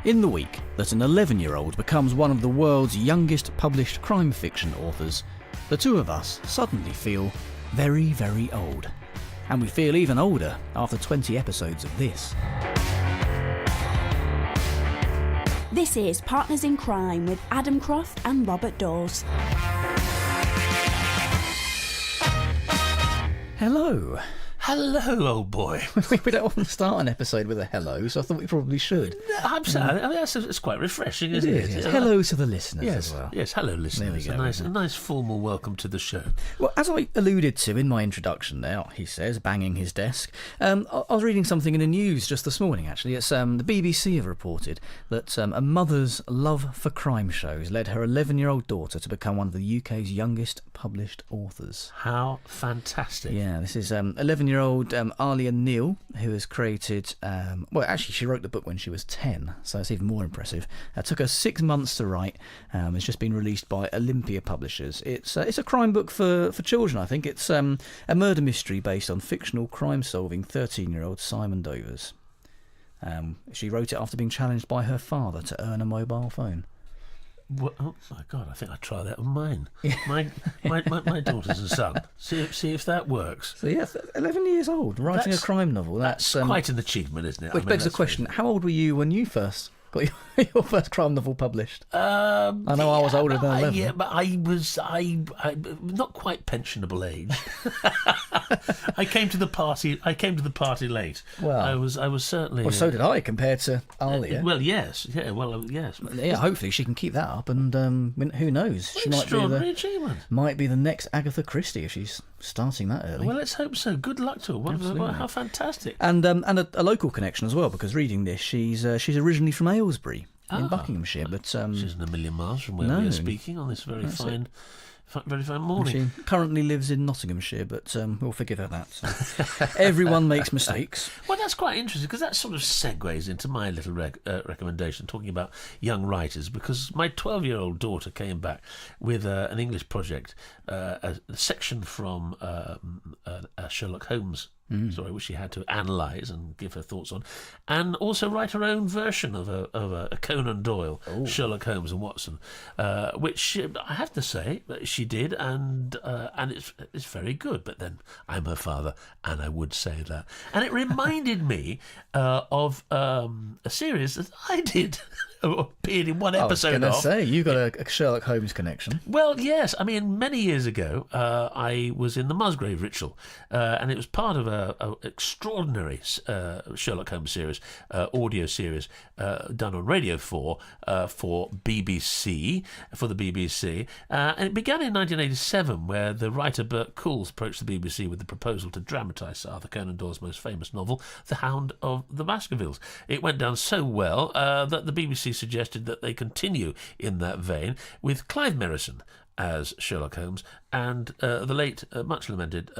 In the week that an 11-year-old becomes one of the world's youngest published crime fiction authors, the two of us suddenly feel very, very old. And we feel even older after 20 episodes of this. This is Partners in Crime with Adam Croft and Robert Dawes. Hello. Hello, old boy. We don't often start an episode with a hello, so I thought we probably should. I'm sorry. I mean, it's quite refreshing, isn't it? Yes. Hello to the listeners yes, as well. Yes, hello, listeners. There we go, a nice formal welcome to the show. Well, as I alluded to in my introduction now, he says, banging his desk, I was reading something in the news just this morning, actually. It's the BBC have reported that a mother's love for crime shows led her 11-year-old daughter to become one of the UK's youngest published authors. How fantastic. Yeah, this is 11-year-old Alia Neal, who has created... well, actually, she wrote the book when she was 10, so it's even more impressive. It took her 6 months to write. It's just been released by Olympia Publishers. It's a crime book for children, I think. It's a murder mystery based on fictional crime-solving 13-year-old Simon Dovers. She wrote it after being challenged by her father to earn a mobile phone. Well, oh my God! I think I'd try that with mine. Yeah. My daughters and son. See if that works. So yeah, 11 years old, writing a crime novel. That's quite an achievement, isn't it? Which begs the question: how old were you when you first got your first crime novel published? I know I was older than 11. Yeah, but I not quite pensionable age. I came to the party late. Well, I was certainly. Well, so did I compared to Alia. Well, yes. Yeah. Well, yes. Yeah. Hopefully, she can keep that up, and who knows? She extraordinary achievement. Might be the next Agatha Christie if she's starting that early. Well, let's hope so. Good luck to her. How fantastic! And a local connection as well, because reading this, she's originally from Aylesbury in Buckinghamshire, but she isn't a million miles from where we are speaking on this very fine morning. She currently lives in Nottinghamshire, but we'll forgive her that. So. Everyone makes mistakes. Well, that's quite interesting, because that sort of segues into my little recommendation, talking about young writers, because my 12-year-old daughter came back with an English project, a section from Sherlock Holmes story, which she had to analyse and give her thoughts on, and also write her own version of a Conan Doyle, Sherlock Holmes and Watson, which I have to say she did, and it's very good. But then I'm her father, and I would say that, and it reminded me of a series that I did. Appeared in one episode. I was going to say, you got a Sherlock Holmes connection. Well, yes. I mean, many years ago, I was in the Musgrave Ritual, and it was part of an extraordinary Sherlock Holmes series, audio series, done on Radio 4 for the BBC. And it began in 1987, where the writer Bert Coules approached the BBC with the proposal to dramatise Arthur Conan Doyle's most famous novel, The Hound of the Baskervilles. It went down so well that the BBC suggested that they continue in that vein with Clive Merrison as Sherlock Holmes and the late, much lamented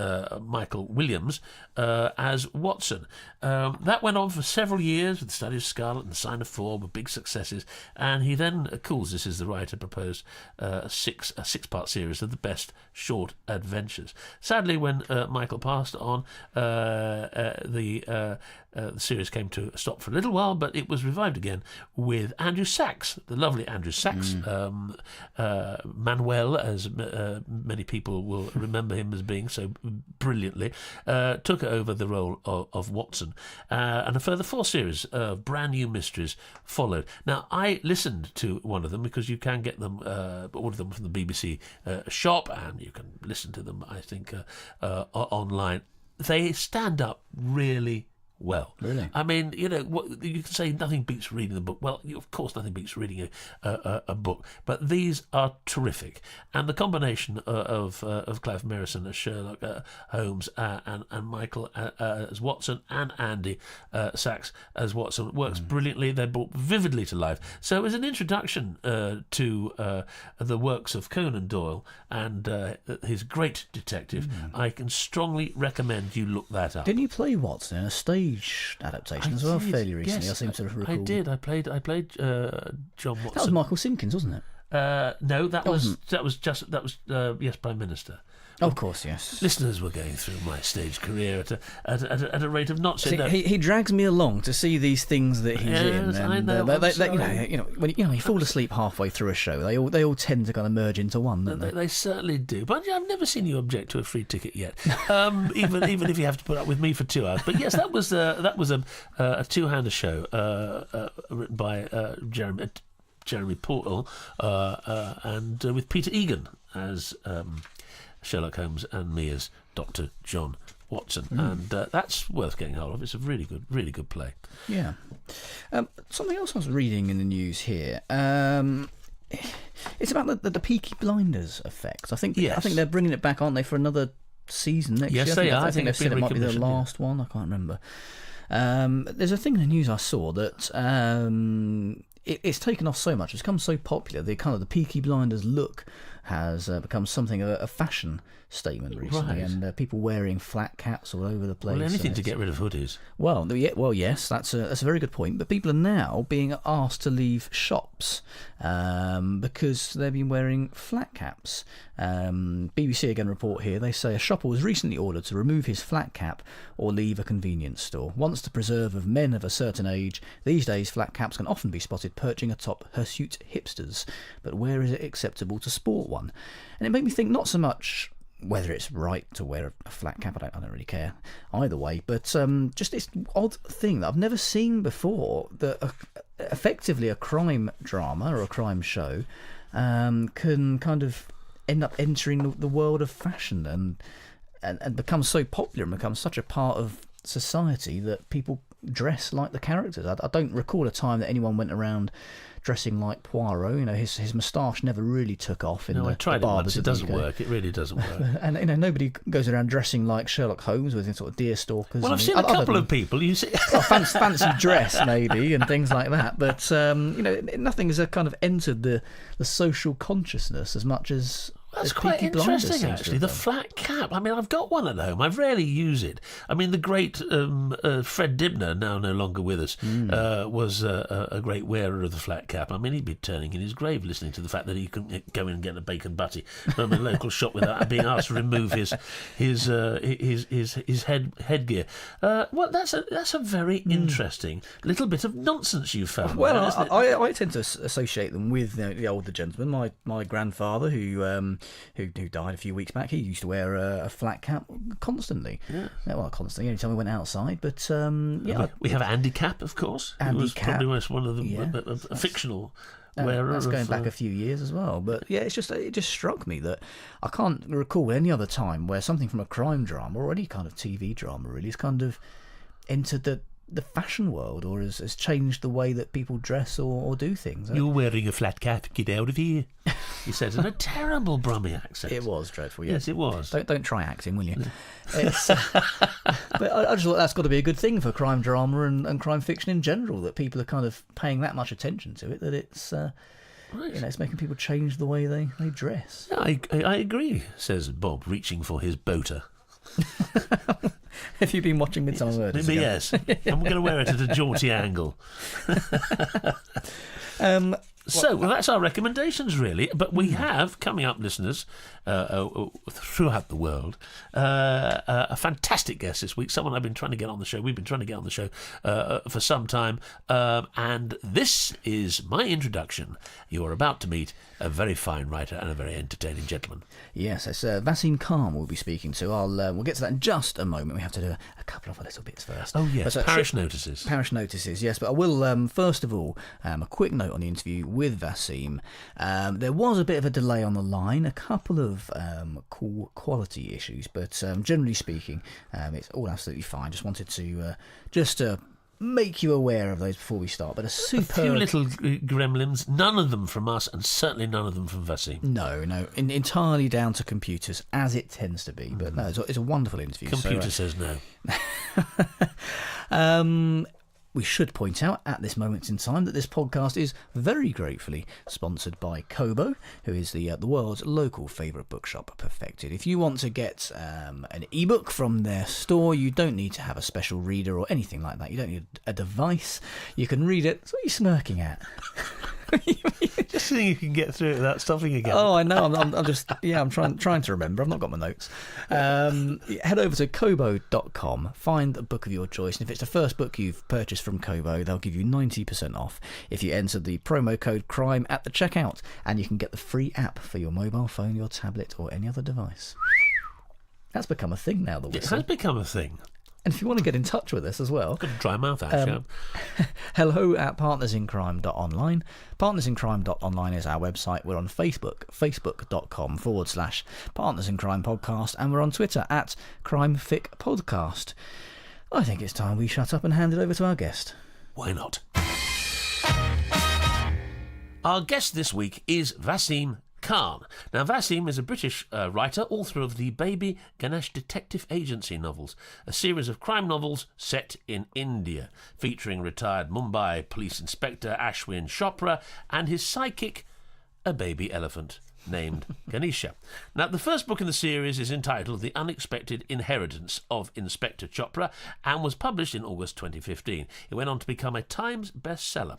Michael Williams as Watson. That went on for several years with The Study of Scarlet and The Sign of Four, with big successes, and he then, Coules, this is the writer, proposed a six-part series of the best short adventures. Sadly, when Michael passed on, the series came to a stop for a little while, but it was revived again with Andrew Sachs, the lovely Andrew Sachs, Manuel, as many people will remember him as being so brilliantly, took over the role of Watson, and a further 4 series of brand new mysteries followed. Now, I listened to one of them, because you can get them, order them from the BBC shop, and you can listen to them, I think, online. They stand up really well. Really? I mean, you can say nothing beats reading the book. Well, of course, nothing beats reading a book, but these are terrific. And the combination of Clive Merrison as Sherlock Holmes and Michael as Watson, and Andy Sachs as Watson works brilliantly. They're brought vividly to life. So as an introduction to the works of Conan Doyle and his great detective, I can strongly recommend you look that up. Didn't you play Watson in a stage adaptation as well, fairly recently? Yes, I seem to recall. I did. I played John Watson. That was Michael Simpkins, wasn't it? No, that was Prime Minister. Of course, yes. Listeners were going through my stage career at a rate of knots. See, he drags me along to see these things that he's in. And, I know. When you fall asleep halfway through a show, they all tend to kind of merge into one, don't they? They certainly do. But I've never seen you object to a free ticket yet, even if you have to put up with me for 2 hours. But yes, that was a two-hander show written by Jeremy Portal and with Peter Egan as Sherlock Holmes and me as Dr. John Watson, and that's worth getting hold of. It's a really good play. Yeah. Something else I was reading in the news here. It's about the Peaky Blinders effect. I think they're bringing it back, aren't they, for another season next year? Yes, they are. I think they've said it might be the last one. I can't remember. There's a thing in the news I saw that it's taken off so much. It's become so popular. The Peaky Blinders look has become something of a fashion statement recently, right. And people wearing flat caps all over the place. Well, anything to get rid of hoodies. Well, yes, that's a very good point. But people are now being asked to leave shops because they've been wearing flat caps. BBC again report here. They say a shopper was recently ordered to remove his flat cap or leave a convenience store. Once the preserve of men of a certain age, these days flat caps can often be spotted perching atop hirsute hipsters. But where is it acceptable to sport one? And it made me think not so much whether it's right to wear a flat cap. I don't really care either way, but just this odd thing that I've never seen before, that effectively a crime drama or a crime show can kind of end up entering the world of fashion and become so popular and become such a part of society that people dress like the characters. I don't recall a time that anyone went around dressing like Poirot. His moustache never really took off in the I tried barbers. It doesn't work. It really doesn't work. And nobody goes around dressing like Sherlock Holmes with sort of deer stalkers. Well, I've seen a couple of people. You see, fancy dress maybe and things like that. But nothing has kind of entered the social consciousness as much as. That's quite interesting, actually. The flat cap. I mean, I've got one at home. I rarely use it. I mean, the great Fred Dibner, now no longer with us, was a great wearer of the flat cap. I mean, he'd be turning in his grave listening to the fact that he couldn't go in and get a bacon butty from a local shop without being asked to remove his headgear. Well, that's a very interesting little bit of nonsense you found. Well, I tend to associate them with the older gentleman. My grandfather, who died a few weeks back, he used to wear a flat cap constantly. Yeah. Well, constantly, anytime we went outside. But we have Andy Capp, of course. Andy was Capp, probably one of the a fictional wearer. That's going back a few years as well. But yeah, it just struck me that I can't recall any other time where something from a crime drama or any kind of TV drama really has kind of entered the fashion world or has changed the way that people dress or do things. You're wearing a flat cap, get out of here, he says in a terrible Brummie accent. It was dreadful, yes it was. Don't try acting, will you? But I just thought that's got to be a good thing for crime drama and crime fiction in general, that people are kind of paying that much attention to it, that it's right. It's making people change the way they dress. I agree, says Bob, reaching for his boater. Have you been watching Midsummer Murders? Maybe yes. And we're going to wear it at a jaunty angle. So that's our recommendations, really. But we have, coming up, listeners, throughout the world, a fantastic guest this week, someone I've been trying to get on the show. We've been trying to get on the show for some time. And this is my introduction. You're about to meet a very fine writer and a very entertaining gentleman. Yes, it's Vaseem Khan we'll be speaking to. We'll get to that in just a moment. We have to do a couple of little bits first. Oh, yes, parish notices. Parish notices, yes. But I will, first of all, a quick note on the interview with Vaseem. There was a bit of a delay on the line, a couple of cool quality issues, but generally speaking, it's all absolutely fine. Just wanted to make you aware of those before we start. But a few little gremlins, none of them from us, and certainly none of them from Vaseem. No, entirely down to computers, as it tends to be. But no, it's a wonderful interview. Computer says no. We should point out at this moment in time that this podcast is very gratefully sponsored by Kobo, who is the world's local favourite bookshop, Perfected. If you want to get an ebook from their store, you don't need to have a special reader or anything like that. You don't need a device. You can read it. What are you smirking at? Just so you can get through it without stopping again. Oh, I know. I'm just, I'm trying to remember. I've not got my notes. Head over to kobo.com, find a book of your choice, and if it's the first book you've purchased from Kobo, they'll give you 90% off if you enter the promo code CRIME at the checkout, and you can get the free app for your mobile phone, your tablet, or any other device. That's become a thing now, the whistle. It has become a thing. And if you want to get in touch with us as well... Got a dry mouth, actually. Um, hello@partnersincrime.online. Partnersincrime.online is our website. We're on Facebook, facebook.com/Partners in Crime Podcast, and we're on Twitter @CrimeFicPodcast. I think it's time we shut up and hand it over to our guest. Why not? Our guest this week is Vaseem Khan. Now, Vaseem is a British writer, author of the Baby Ganesh Detective Agency novels, a series of crime novels set in India, featuring retired Mumbai police inspector Ashwin Chopra and his sidekick, a baby elephant named Ganesha. Now, the first book in the series is entitled The Unexpected Inheritance of Inspector Chopra and was published in August 2015. It went on to become a Times bestseller.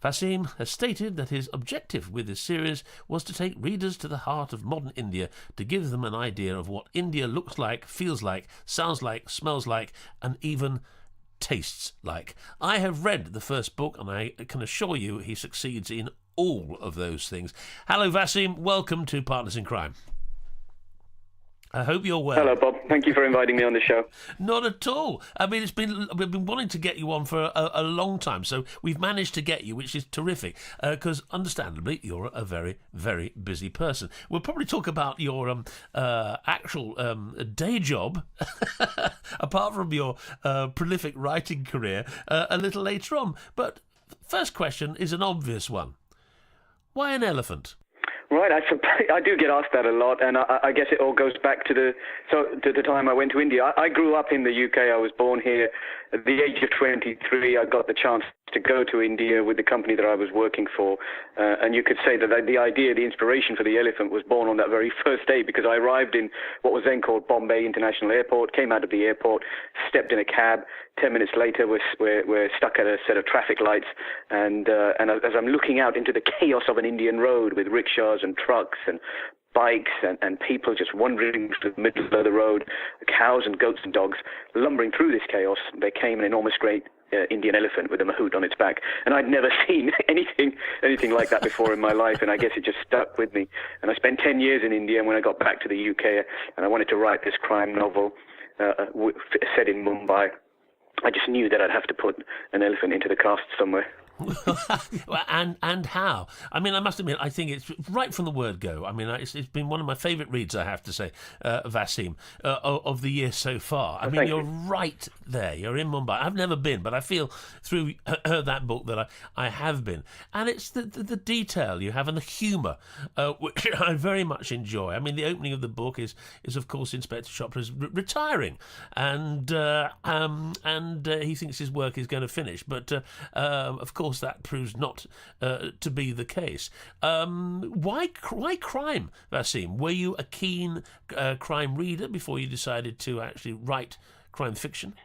Vaseem has stated that his objective with this series was to take readers to the heart of modern India, to give them an idea of what India looks like, feels like, sounds like, smells like, and even tastes like. I have read the first book, and I can assure you he succeeds in all of those things. Hello, Vaseem. Welcome to Partners in Crime. I hope you're well. Hello, Bob. Thank you for inviting me on the show. Not at all. I mean, we've been wanting to get you on for a long time, so we've managed to get you, which is terrific, because understandably, you're a very, very busy person. We'll probably talk about your actual day job, apart from your prolific writing career, a little later on. But first question is an obvious one. Why an elephant? Right, I do get asked that a lot, and I guess it all goes back to the time I went to India. I grew up in the UK. I was born here. At the age of 23, I got the chance to go to India with the company that I was working for, and you could say that the idea, the inspiration for the elephant was born on that very first day, because I arrived in what was then called Bombay International Airport, came out of the airport, stepped in a cab. 10 minutes later, we're stuck at a set of traffic lights, and as I'm looking out into the chaos of an Indian road with rickshaws and trucks and bikes and people just wandering through the middle of the road, cows and goats and dogs lumbering through this chaos, there came an enormous great Indian elephant with a mahout on its back. And I'd never seen anything like that before in my life, and I guess it just stuck with me. And I spent 10 years in India, and when I got back to the UK and I wanted to write this crime novel set in Mumbai, I just knew that I'd have to put an elephant into the cast somewhere. and how? I mean, I must admit, I think it's right from the word go. I mean, it's been one of my favourite reads, I have to say, Vaseem, of the year so far. I mean, you're right there. You're in Mumbai. I've never been, but I feel through that book that I have been. And it's the detail you have and the humour, which I very much enjoy. I mean, the opening of the book is of course, Inspector Chopra's retiring, and he thinks his work is going to finish, but of course that proves not to be the case. Why crime, Vaseem? Were you a keen crime reader before you decided to actually write crime fiction?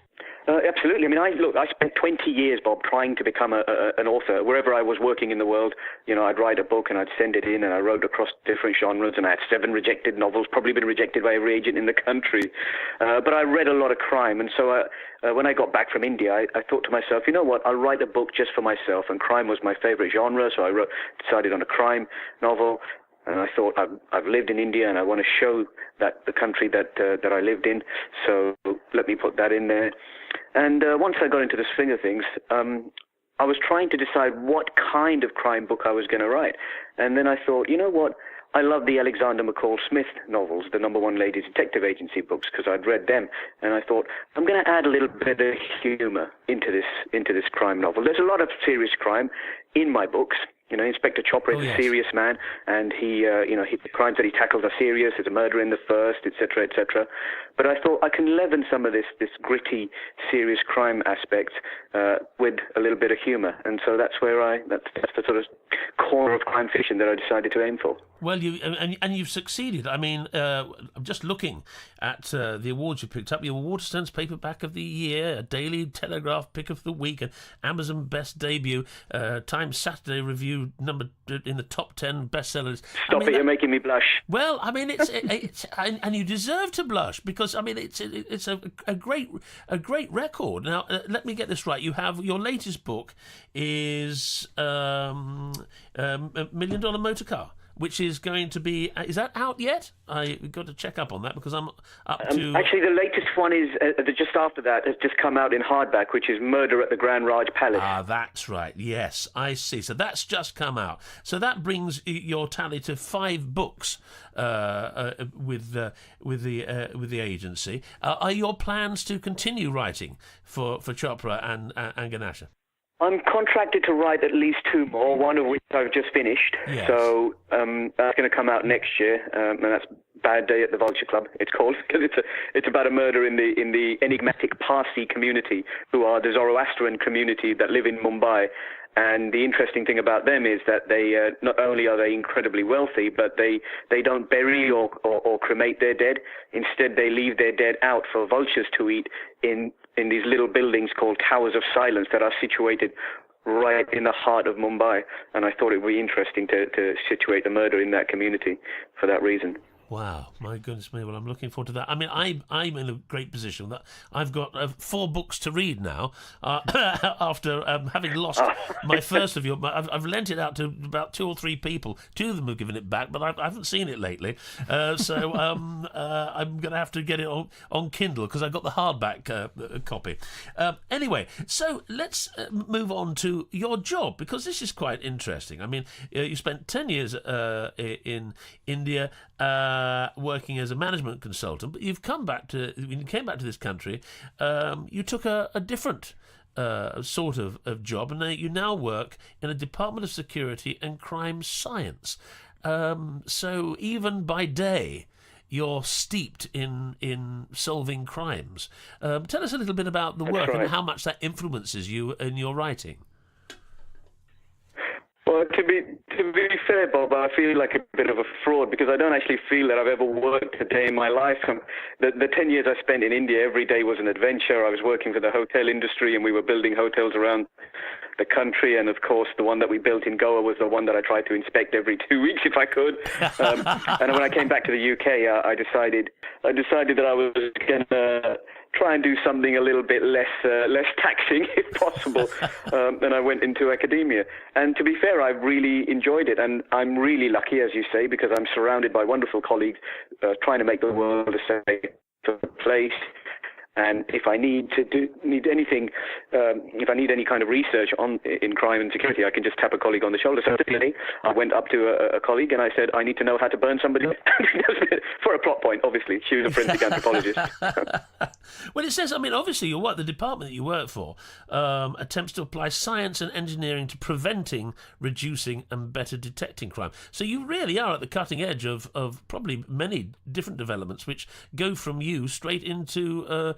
Absolutely. I mean, I spent 20 years, Bob, trying to become an author. Wherever I was working in the world, I'd write a book and I'd send it in, and I wrote across different genres, and I had 7 rejected novels, probably been rejected by every agent in the country. But I read a lot of crime, and so when I got back from India, I thought to myself, you know what, I'll write a book just for myself, and crime was my favorite genre, so I decided on a crime novel. And I thought, I've lived in India and I want to show that the country that I lived in, so let me put that in there. And once I got into the swing of things, I was trying to decide what kind of crime book I was going to write. And then I thought, you know what, I love the Alexander McCall Smith novels, the #1 Ladies Detective Agency books, because I'd read them. And I thought, I'm going to add a little bit of humour into this crime novel. There's a lot of serious crime in my books. Inspector Chopra is a serious man, and the crimes that he tackles are serious. There's a murder in the first, etc., etc. But I thought I can leaven some of this gritty, serious crime aspect with a little bit of humour, and so that's the sort of core of crime fiction. position that I decided to aim for. Well, you've succeeded. I mean, I'm just looking at the awards you picked up. Your Waterstones Paperback of the Year, a Daily Telegraph Pick of the Week, an Amazon Best Debut, Times Saturday Review number in the top 10 bestsellers. Stop it! You're making me blush. Well, I mean, it's and you deserve to blush, because I mean it's a great record. Now, let me get this right. You have your latest book is a $1 Million Motor Car, which is going to be... is that out yet? I've got to check up on that, because I'm up to... Actually, the latest one is, just after that, has just come out in hardback, which is Murder at the Grand Raj Palace. Ah, that's right. Yes, I see. So that's just come out. So that brings your tally to 5 books with the agency. Are your plans to continue writing for Chopra and Ganesha? I'm contracted to write at least 2 more, one of which I've just finished. Yes. So that's going to come out next year, and that's Bad Day at the Vulture Club, it's called, because it's about a murder in the enigmatic Parsi community, who are the Zoroastrian community that live in Mumbai. And the interesting thing about them is that they not only are they incredibly wealthy, but they don't bury or cremate their dead. Instead, they leave their dead out for vultures to eat in these little buildings called Towers of Silence that are situated right in the heart of Mumbai. And I thought it would be interesting to situate the murder in that community for that reason. Wow, my goodness me! Well, I'm looking forward to that. I mean, I'm in a great position that I've got 4 books to read now. After having lost my first of I've lent it out to about 2 or 3 people. 2 of them have given it back, but I haven't seen it lately. So I'm going to have to get it on Kindle, because I got the hardback copy. Anyway, so let's move on to your job, because this is quite interesting. I mean, you spent 10 years in India. Working as a management consultant, but when you came back to this country, you took a different sort of job, and you now work in a Department of Security and Crime Science. So even by day, you're steeped in solving crimes. Tell us a little bit about the work and how much that influences you in your writing. Well, to be fair, Bob, I feel like a bit of a fraud, because I don't actually feel that I've ever worked a day in my life. The 10 years I spent in India, every day was an adventure. I was working for the hotel industry, and we were building hotels around the country. And of course, the one that we built in Goa was the one that I tried to inspect every 2 weeks if I could. And when I came back to the UK, I decided that I was going to try and do something a little bit less taxing, if possible. And I went into academia. And to be fair, I really enjoyed it. And I'm really lucky, as you say, because I'm surrounded by wonderful colleagues trying to make the world a safer place. And if I need anything, if I need any kind of research in crime and security, I can just tap a colleague on the shoulder. So today, I went up to a colleague and I said, I need to know how to burn somebody. For a plot point, obviously. She was a forensic anthropologist. Well, it says, I mean, obviously, the department that you work for attempts to apply science and engineering to preventing, reducing, and better detecting crime. So you really are at the cutting edge of probably many different developments, which go from you straight into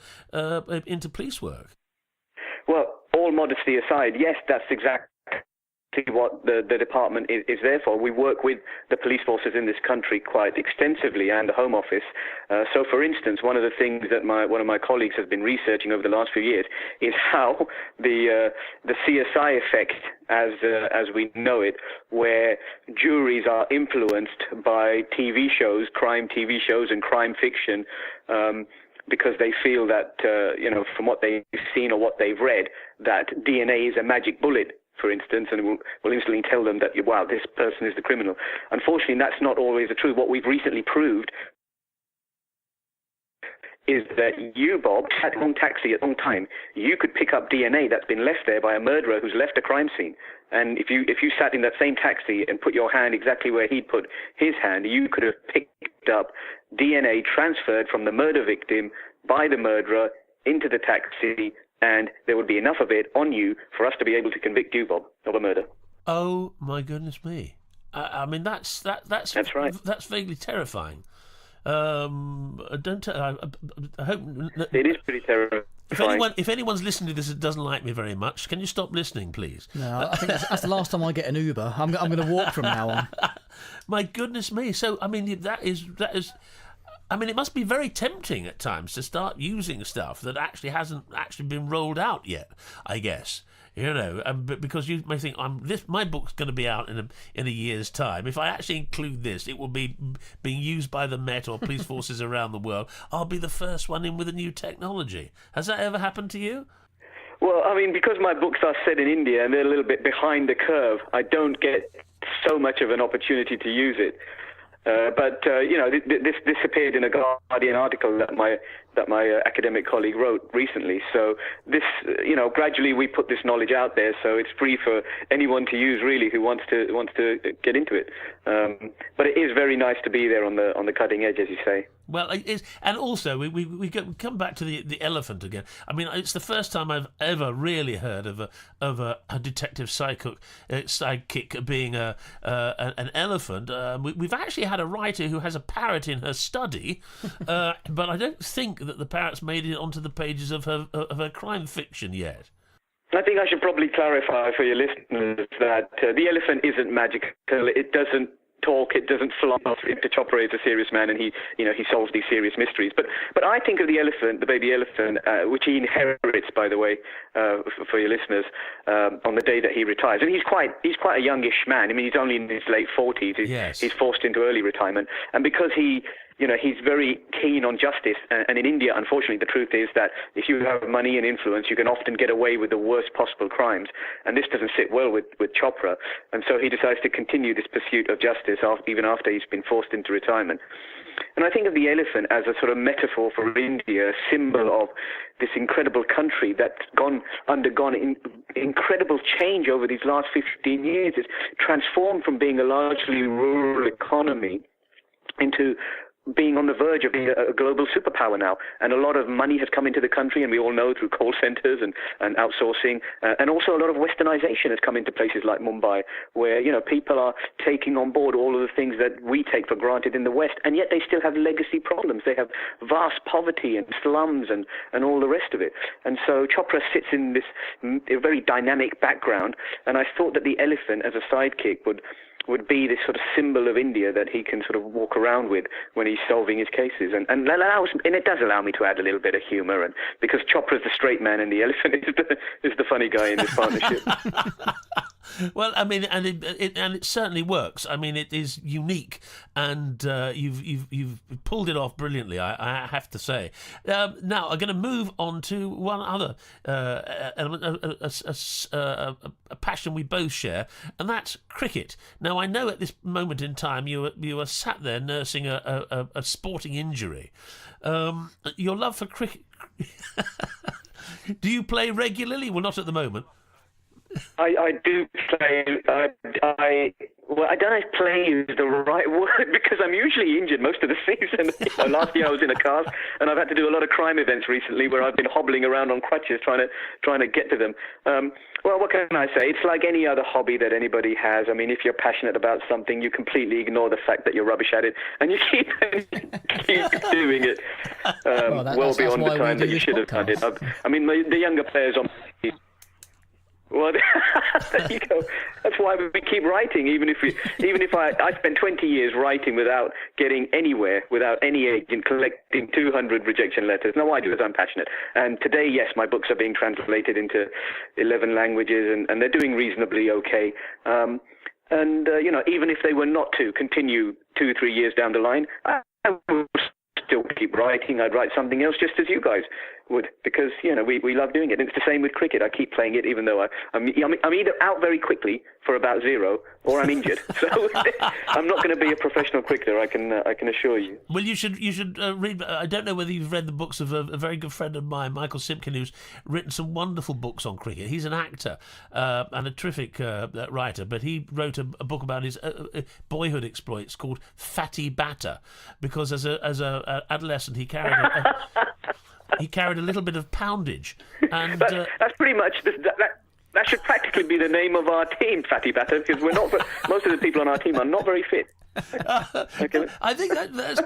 police work. Well, all modesty aside, yes, that's exactly what the department is there for. We work with the police forces in this country quite extensively, and the Home Office. So, for instance, one of the things that one of my colleagues has been researching over the last few years is how the CSI effect, as we know it, where juries are influenced by TV shows, crime TV shows and crime fiction, because they feel that, from what they've seen or what they've read, that DNA is a magic bullet, for instance, and will instantly tell them that, wow, this person is the criminal. Unfortunately, that's not always the truth. What we've recently proved is that you, Bob, had the wrong taxi at the wrong time. You could pick up DNA that's been left there by a murderer who's left a crime scene. And if you sat in that same taxi and put your hand exactly where he'd put his hand, you could have picked up DNA transferred from the murder victim by the murderer into the taxi, and there would be enough of it on you for us to be able to convict you, Bob, of a murder. Oh my goodness me! I mean, that's right. That's vaguely terrifying. I hope it is pretty terrifying. If anyone's listening to this that doesn't like me very much, can you stop listening, please? No, I think that's the last time I get an Uber. I'm going to walk from now on. My goodness me! So I mean, that is. I mean, it must be very tempting at times to start using stuff that actually hasn't been rolled out yet, I guess. Because you may think my book's going to be out in a year's time. If I actually include this, it will be being used by the Met or police forces around the world. I'll be the first one in with a new technology. Has that ever happened to you? Well, I mean, because my books are set in India and they're a little bit behind the curve, I don't get so much of an opportunity to use it. But this appeared in a Guardian article that my academic colleague wrote recently. So this, gradually we put this knowledge out there, so it's free for anyone to use, really, who wants to get into it. But it is very nice to be there on the cutting edge, as you say. Well, it is, and also we come back to the elephant again. I mean, it's the first time I've ever really heard of a detective sidekick being an elephant. We've actually had a writer who has a parrot in her study, but I don't think that the parrot's made it onto the pages of her crime fiction yet. I think I should probably clarify for your listeners that the elephant isn't magical. It doesn't talk, it doesn't fly off. Chopra is a serious man, and he solves these serious mysteries. But I think of the elephant, the baby elephant, which he inherits, by the way, for your listeners, on the day that he retires. And he's quite a youngish man. I mean, he's only in his late 40s. He's forced into early retirement, and because he's very keen on justice. And in India, unfortunately, the truth is that if you have money and influence, you can often get away with the worst possible crimes. And this doesn't sit well with Chopra. And so he decides to continue this pursuit of justice even after he's been forced into retirement. And I think of the elephant as a sort of metaphor for India, a symbol of this incredible country that's undergone incredible change over these last 15 years. It's transformed from being a largely rural economy into being on the verge of being a global superpower now. And a lot of money has come into the country, and we all know through call centers and outsourcing, and also a lot of westernization has come into places like Mumbai, where people are taking on board all of the things that we take for granted in the West, and yet they still have legacy problems. They have vast poverty and slums and all the rest of it. And so Chopra sits in this very dynamic background, and I thought that the elephant as a sidekick would be this sort of symbol of India that he can sort of walk around with when he's solving his cases. And it does allow me to add a little bit of humour, and because Chopra's the straight man and the elephant is the funny guy in this partnership. Well, I mean, and it certainly works. I mean, it is unique, and you've pulled it off brilliantly, I have to say. Now I'm going to move on to one other element, a passion we both share, and that's cricket. Now I know at this moment in time you are sat there nursing a sporting injury. Your love for cricket. Do you play regularly? Well, not at the moment. I do play. I don't know if playing is the right word, because I'm usually injured most of the season. Last year I was in a cast, and I've had to do a lot of crime events recently where I've been hobbling around on crutches trying to get to them. Well, what can I say? It's like any other hobby that anybody has. I mean, if you're passionate about something, you completely ignore the fact that you're rubbish at it, and you keep doing it well beyond the time that you should have done it. I mean, the younger players on. Well, there you go. That's why we keep writing, even if I spent 20 years writing without getting anywhere, without any agent, collecting 200 rejection letters. No, I do, as I'm passionate. And today, yes, my books are being translated into 11 languages, and they're doing reasonably okay. Even if they were not to continue 2-3 years down the line, I will still keep writing. I'd write something else just as you guys would, because we love doing it. And it's the same with cricket. I keep playing it, even though I'm either out very quickly for about 0 or I'm injured. So I'm not going to be a professional cricketer. I can assure you. Well, you should read. I don't know whether you've read the books of a very good friend of mine, Michael Simpkin, who's written some wonderful books on cricket. He's an actor and a terrific writer, but he wrote a book about his boyhood exploits called Fatty Batter, because as a adolescent he carried a little bit of poundage, and that's pretty much that should practically be the name of our team, Fatty Batter, because we're not. Most of the people on our team are not very fit. Okay. I think that's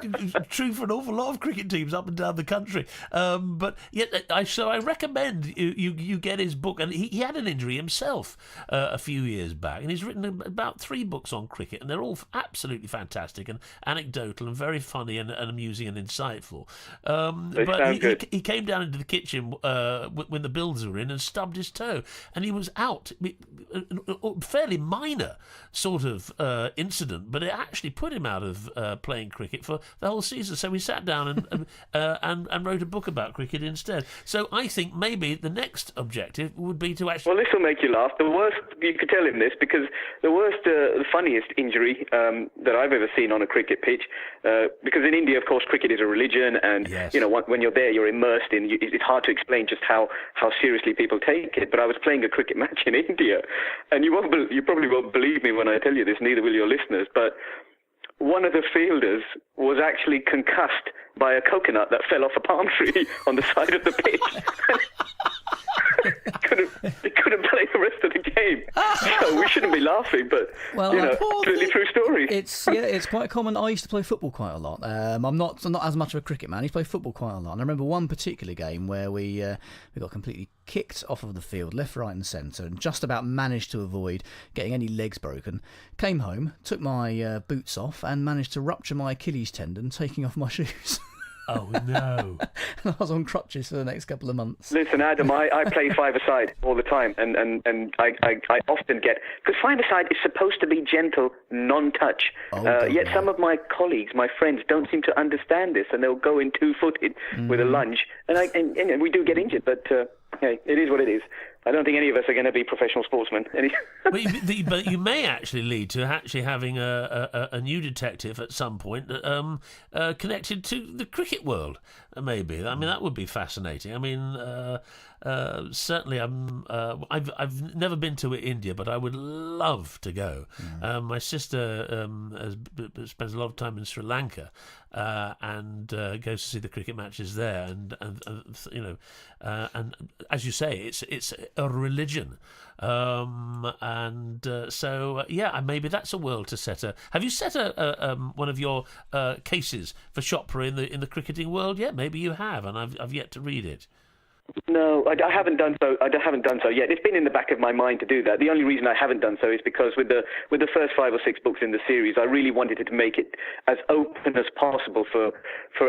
true for an awful lot of cricket teams up and down the country. But yet, I recommend you get his book. And he had an injury himself a few years back, and he's written about 3 books on cricket, and they're all absolutely fantastic and anecdotal and very funny and amusing and insightful. But he came down into the kitchen when the builders were in and stubbed his toe, and he was out. A fairly minor sort of incident, but it actually put him out of playing cricket for the whole season. So we sat down and wrote a book about cricket instead. So I think maybe the next objective would be to actually... Well, this will make you laugh. The worst, you could tell him this, because the funniest injury that I've ever seen on a cricket pitch, because in India, of course, cricket is a religion, and yes. When you're there, you're immersed in. It's hard to explain just how seriously people take it. But I was playing a cricket match in India, and you probably won't believe me when I tell you this. Neither will your listeners, but one of the fielders was actually concussed by a coconut that fell off a palm tree on the side of the pitch. He couldn't play the rest of the game. So we shouldn't be laughing, but completely true story. It's quite common. I used to play football quite a lot. I'm not as much of a cricket man. I used to play football quite a lot. And I remember one particular game where we got completely kicked off of the field, left, right, and centre, and just about managed to avoid getting any legs broken. Came home, took my boots off, and managed to rupture my Achilles tendon, taking off my shoes. Oh, no. I was on crutches for the next couple of months. Listen, Adam, I play five-a-side all the time, and I often get... Because five-a-side is supposed to be gentle, non-touch. Yet some of my colleagues, my friends, don't seem to understand this, and they'll go in two-footed with a lunge. And we do get injured, but hey, it is what it is. I don't think any of us are going to be professional sportsmen. But you may actually lead to actually having a new detective at some point connected to the cricket world, maybe. I mean, that would be fascinating. I mean, certainly I've never been to India, but I would love to go. My sister spends a lot of time in Sri Lanka and goes to see the cricket matches there, and as you say, it's a religion, maybe that's a world to set a. Have you set one of your cases for Chopra in the cricketing world yet? Maybe you have, and I've yet to read it. No, I haven't done so. I haven't done so yet. It's been in the back of my mind to do that. The only reason I haven't done so is because with the first 5 or 6 books in the series, I really wanted to make it as open as possible for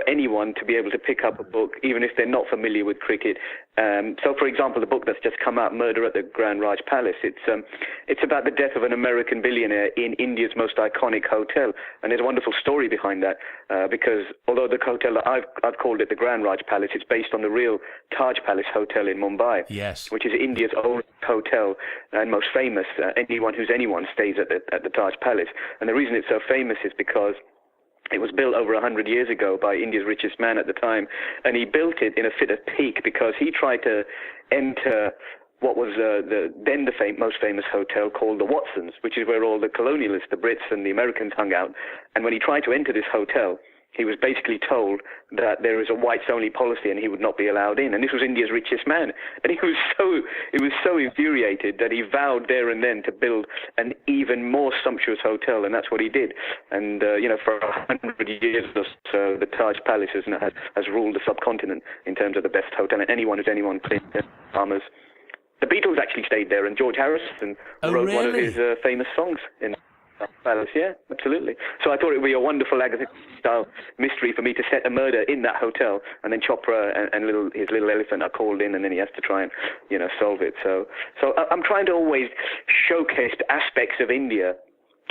anyone to be able to pick up a book, even if they're not familiar with cricket. So, for example, the book that's just come out, Murder at the Grand Raj Palace, it's about the death of an American billionaire in India's most iconic hotel, and there's a wonderful story behind that. Because although the hotel that I've called it the Grand Raj Palace, it's based on the real Taj Palace Hotel in Mumbai, yes, which is India's oldest hotel and most famous. Anyone stays at the Taj Palace, and the reason it's so famous is because it was built over 100 years ago by India's richest man at the time, and he built it in a fit of pique because he tried to enter what was the most famous hotel called the Watsons, which is where all the colonialists, the Brits and the Americans hung out. And when he tried to enter this hotel, he was basically told that there is a whites-only policy and he would not be allowed in. And this was India's richest man. And he was so infuriated that he vowed there and then to build an even more sumptuous hotel, and that's what he did. And, for 100 years or so, the Taj Palace has ruled the subcontinent in terms of the best hotel. And anyone played there, farmers. The Beatles actually stayed there, and George Harrison wrote one of his famous songs in Palace. Yeah, absolutely. So I thought it would be a wonderful Agatha-style mystery for me to set a murder in that hotel, and then Chopra and his little elephant are called in, and then he has to try and solve it. So I'm trying to always showcase aspects of India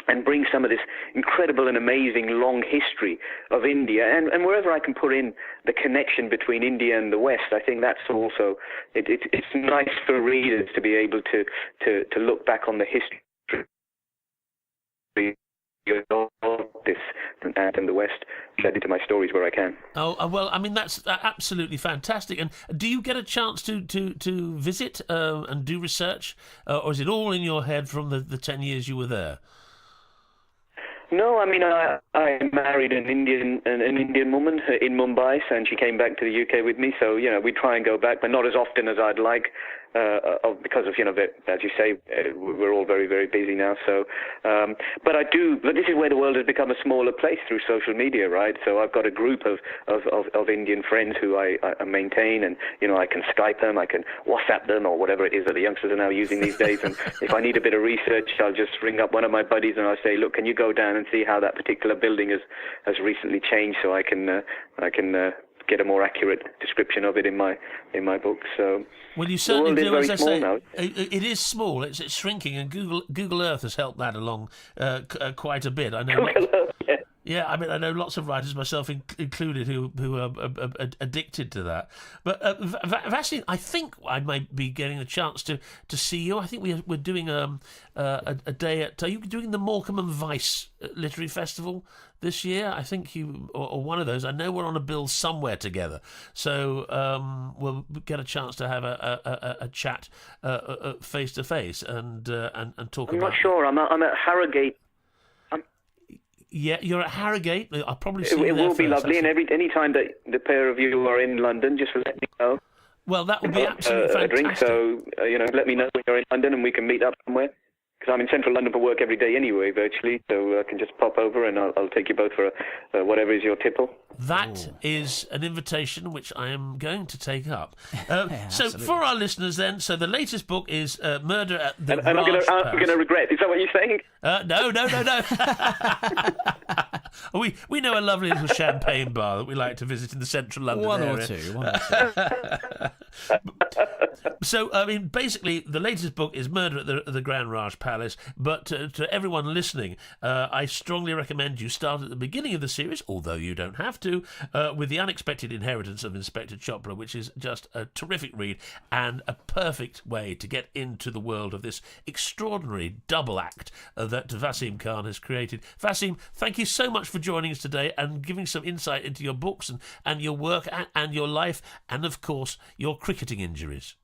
and bring some of this incredible and amazing long history of India, and wherever I can put in the connection between India and the West, I think that's also it's nice for readers to be able to look back on the history of this and the West, add into my stories where I can. Oh well, I mean that's absolutely fantastic. And do you get a chance to visit and do research, or is it all in your head from the 10 years you were there? No, I mean, I married an Indian woman in Mumbai, and she came back to the UK with me. So, we try and go back, but not as often as I'd like. because of, as you say, we're all very, very busy now. So, but this is where the world has become a smaller place through social media, right? So I've got a group of Indian friends who I maintain, and I can Skype them, I can WhatsApp them, or whatever it is that the youngsters are now using these days. And if I need a bit of research, I'll just ring up one of my buddies and I'll say, look, can you go down and see how that particular building has recently changed, so I can get a more accurate description of it in my book. So well, you certainly do. As I say, now. It is small. It's shrinking, and Google Earth has helped that along quite a bit. I know. Yeah, I mean, I know lots of writers, myself included, who are addicted to that. But Vaseem, I think I might be getting a chance to see you. I think we're doing a day at. Are you doing the Morecambe and Vice Literary Festival this year? I think you or one of those. I know we're on a bill somewhere together, so we'll get a chance to have a chat face to face and talk. I'm not sure. I'm at Harrogate. Yeah, you're at Harrogate. I'll probably see you there. It will be first, lovely, and any time that the pair of you are in London, just let me know. Well, that would be absolutely fantastic. A drink, so let me know when you're in London, and we can meet up somewhere. Because I'm in central London for work every day anyway, virtually, so I can just pop over and I'll take you both for whatever is your tipple. That is an invitation which I am going to take up. Yeah, so for our listeners then, so the latest book is Murder at the And I'm going to regret. Is that what you're saying? No. We know a lovely little champagne bar that we like to visit in the central London area. One or two. So, I mean, basically, the latest book is Murder at the Grand Raj Palace, but to everyone listening, I strongly recommend you start at the beginning of the series, although you don't have to, with The Unexpected Inheritance of Inspector Chopra, which is just a terrific read and a perfect way to get into the world of this extraordinary double act that Vaseem Khan has created. Vaseem, thank you so much for joining us today and giving some insight into your books and your work and your life and, of course, your cricketing injuries.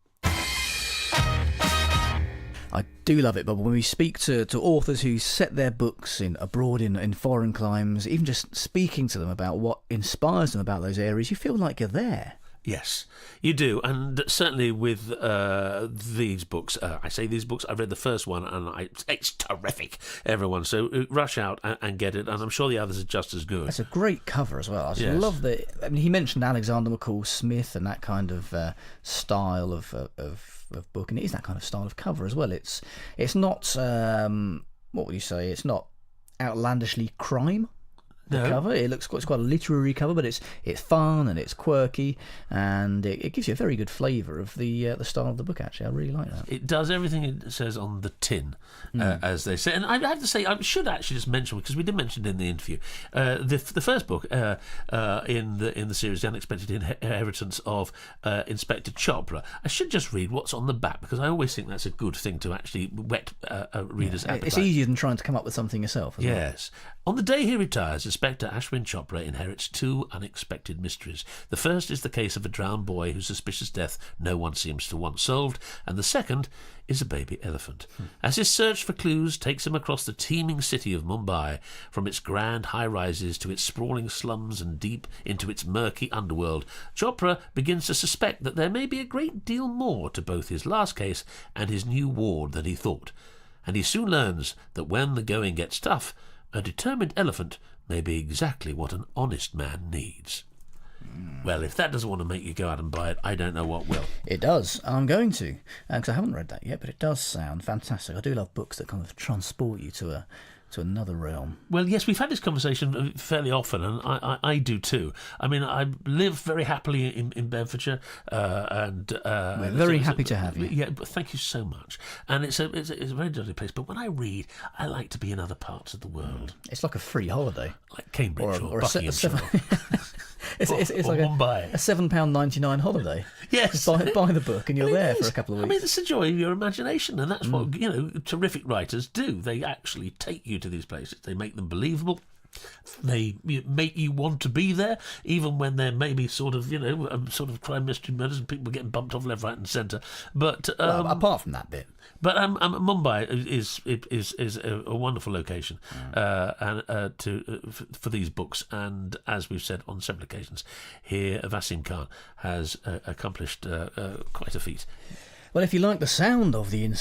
I do love it, but when we speak to authors who set their books abroad in foreign climes, even just speaking to them about what inspires them about those areas, you feel like you're there. Yes, you do, and certainly with these books, I say these books, I've read the first one, and it's terrific, everyone, so rush out and get it, and I'm sure the others are just as good. It's a great cover as well. I just love that. I mean, he mentioned Alexander McCall Smith and that kind of style of book, and it is that kind of style of cover as well. It's not, what would you say, it's not outlandishly crime. The cover, it's quite a literary cover, but it's fun and it's quirky, and it gives you a very good flavour of the style of the book. Actually, I really like that. It does everything it says on the tin, as they say. And I have to say, I should actually just mention, because we did mention it in the interview, the first book in the series, The Unexpected Inheritance of Inspector Chopra. I should just read what's on the back, because I always think that's a good thing to actually whet a reader's appetite. It's easier than trying to come up with something yourself. Yes. On the day he retires, Inspector Ashwin Chopra inherits two unexpected mysteries. The first is the case of a drowned boy whose suspicious death no one seems to want solved, and the second is a baby elephant. As his search for clues takes him across the teeming city of Mumbai, from its grand high-rises to its sprawling slums and deep into its murky underworld, Chopra begins to suspect that there may be a great deal more to both his last case and his new ward than he thought. And he soon learns that when the going gets tough, a determined elephant may be exactly what an honest man needs. Well, if that doesn't want to make you go out and buy it, I don't know what will. It does. I'm going to, because I haven't read that yet, but it does sound fantastic. I do love books that kind of transport you to another realm. Well, yes, we've had this conversation fairly often, and I do too. I mean, I live very happily in Bedfordshire, and we're very happy to have you. Yeah, but thank you so much. And it's a very lovely place. But when I read, I like to be in other parts of the world. It's like a free holiday, like Cambridge or Buckinghamshire. It's like Mumbai. a £7.99 holiday. Yes, buy the book and you're there for a couple of weeks. I mean, it's the joy of your imagination, and that's what terrific writers do. They actually take you to these places. They make them believable. They make you want to be there, even when there may be sort of crime, mystery, murders, and people getting bumped off left, right, and centre. But apart from that bit. But Mumbai is a wonderful location for these books, and as we've said on several occasions, here Vaseem Khan has accomplished quite a feat. Well, if you like the sound of the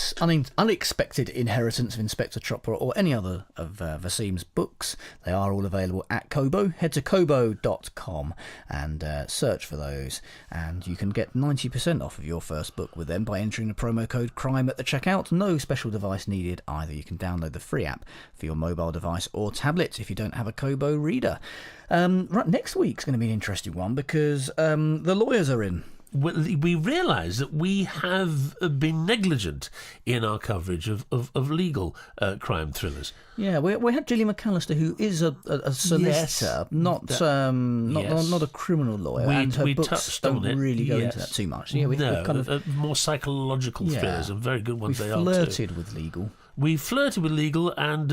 unexpected inheritance of Inspector Chopra or any other of Vaseem's books, they are all available at Kobo. Head to kobo.com and search for those, and you can get 90% off of your first book with them by entering the promo code CRIME at the checkout. No special device needed either. You can download the free app for your mobile device or tablet if you don't have a Kobo reader. Right, next week's going to be an interesting one because the lawyers are in. We realise that we have been negligent in our coverage of legal crime thrillers. Yeah, we had Gillian McAllister, who is a solicitor, not a criminal lawyer, and her books don't really go into that too much. Yeah, we've kind of more psychological thrillers and very good ones they are too. We flirted with legal. We flirted with legal, and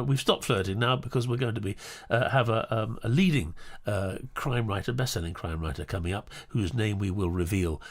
we've stopped flirting now because we're going to be have a leading crime writer, best-selling crime writer coming up, whose name we will reveal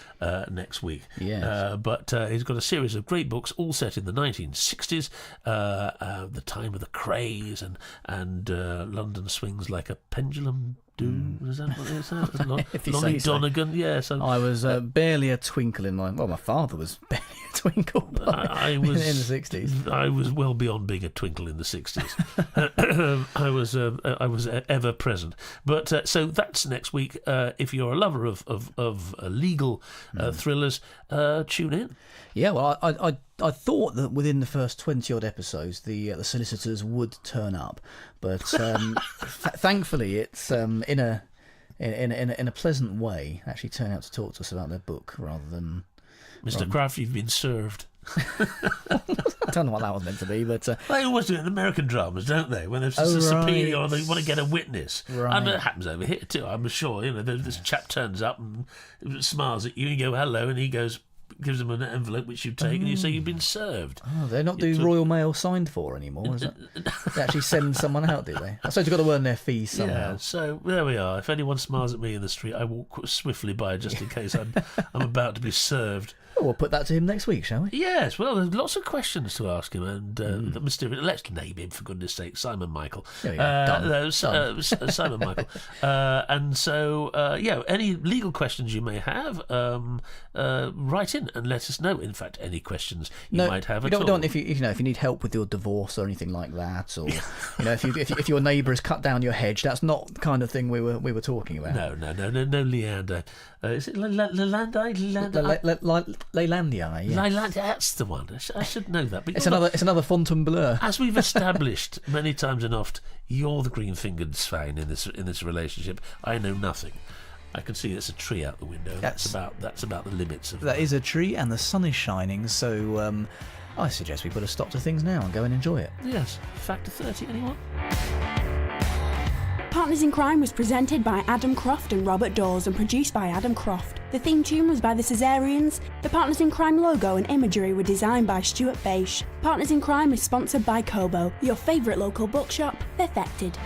next week. Yes. But he's got a series of great books, all set in the 1960s, the time of the craze, and London swings like a pendulum. Is that what it is? Lonnie Donegan, yes. I was barely a twinkle in my... Well, my father was barely a twinkle I was, in the 60s. I was well beyond being a twinkle in the 60s. I was ever present. But so that's next week. If you're a lover of legal thrillers, tune in. Yeah, well, I thought that within the first 20-odd episodes, the solicitors would turn up, but thankfully, it's in a pleasant way. Actually, turn out to talk to us about their book rather than. Mr. Kraft, you've been served. I don't know what that was meant to be, but they always do it in American dramas, don't they? When there's a subpoena or they want to get a witness, and it happens over here too. I'm sure. This chap turns up and smiles at you, and you go hello, and he gives them an envelope which you take, and you say you've been served. Oh, they're not doing Royal Mail signed for anymore, is it? They actually send someone out, do they? I suppose you've got to earn their fees somehow. Yeah, so there we are. If anyone smiles at me in the street, I walk swiftly by just in case I'm about to be served. Well, we'll put that to him next week, shall we? Yes, well, there's lots of questions to ask him, and the mysterious. Let's name him, for goodness sake, Simon Michael. There we go. Simon Michael. And so, any legal questions you may have, write in and let us know. In fact, any questions you might have at all. If you need help with your divorce or anything like that, or if your neighbour has cut down your hedge, that's not the kind of thing we were talking about. No, Leander. Is it Leander? Leylandia, yes. That's the one. I should know that. But it's another Fontainebleau. As we've established many times and oft, you're the green-fingered swine in this relationship. I know nothing. I can see there's a tree out the window. That's about the limits of. That is a tree, and the sun is shining. So I suggest we put a stop to things now and go and enjoy it. Yes. Factor 30, anyone? Partners in Crime was presented by Adam Croft and Robert Dawes and produced by Adam Croft. The theme tune was by the Caesareans. The Partners in Crime logo and imagery were designed by Stuart Bache. Partners in Crime is sponsored by Kobo, your favourite local bookshop, perfected.